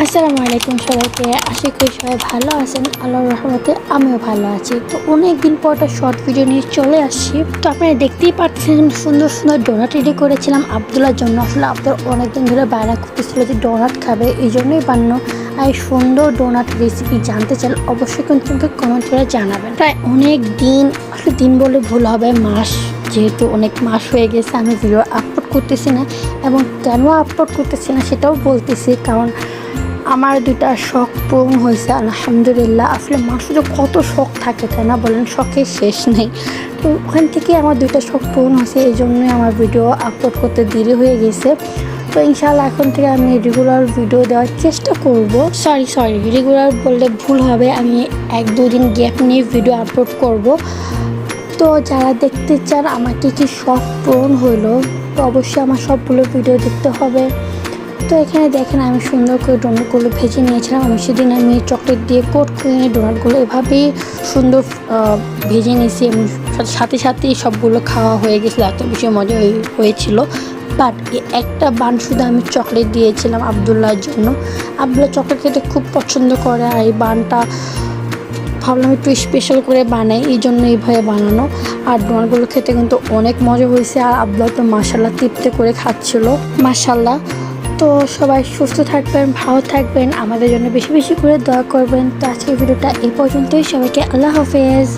আসসালামু আলাইকুম সবাইকে। আশা করি সবাই ভালো আছেন। আল্লাহর রহমতে আমিও ভালো আছি। তো অনেক দিন পর একটা শর্ট ভিডিও নিয়ে চলে আসছি। তো আপনারা দেখতেই পাচ্ছেন সুন্দর সুন্দর ডোনাট রেডি করেছিলাম আব্দুল্লার জন্য। আসলে আব্দুল অনেকদিন ধরে বায়না করতেছিল যে ডোনাট খাবে, এই জন্যই বানানো। আর এই সুন্দর ডোনাট রেসিপি জানতে চান অবশ্যই কিন্তু কমেন্ট করে জানাবেন। প্রায় অনেক দিন, আসলে দিন বলে ভুল হবে, মাস, যেহেতু অনেক মাস হয়ে গেছে আমি ভিডিও আপলোড করতেছি না। এবং কেন আপলোড করতেছি না সেটাও বলতেছি, কারণ আমার দুটা শখ পূরণ হয়েছে আলহামদুলিল্লাহ। আসলে মানুষের কত শখ থাকে তাই না বলেন, শখের শেষ নেই। তো ওখান থেকে আমার দুইটা শখ পূরণ হয়েছে, এই জন্যই আমার ভিডিও আপলোড করতে দেরি হয়ে গেছে। তো ইনশাআল্লাহ এখন থেকে আমি রেগুলার ভিডিও দেওয়ার চেষ্টা করব। সরি রেগুলার বললে ভুল হবে, আমি 1-2 দিন গ্যাপ নিয়ে ভিডিও আপলোড করব। তো যারা দেখতে চান আমার কী শখ পূরণ হলো, তো অবশ্যই আমার সবগুলো ভিডিও দেখতে হবে। তো এখানে দেখেন আমি সুন্দর করে ডোনাটগুলো ভেজে নিয়েছিলাম। আমি সেদিন চকলেট দিয়ে কোট করে নিয়ে ডোনাটগুলো এভাবেই সুন্দর ভেজে নিয়েছি এবং সাথে সাথেই সবগুলো খাওয়া হয়ে গেছিলো, এত বেশি মজা হয়েছিল। বাট একটা বান শুধু আমি চকলেট দিয়েছিলাম আবদুল্লাহর জন্য। আবদুল্লাহ চকলেট খেতে খুব পছন্দ করে, আর এই বানটা ভাবলাম একটু স্পেশাল করে বানাই, এই জন্য এইভাবে বানানো। আর ডোনাটগুলো খেতে কিন্তু অনেক মজা হয়েছে, আর আবদুল্লাহ তো মাশাল্লাহ তৃপ্তি করে খাচ্ছিল মাশাল্লাহ। তো সবাই সুস্থ থাকবেন, ভালো থাকবেন, আমাদের জন্য বেশি বেশি করে দোয়া করবেন। তো আজকের ভিডিওটা এই পর্যন্তই। সবাইকে আল্লাহ হাফেজ।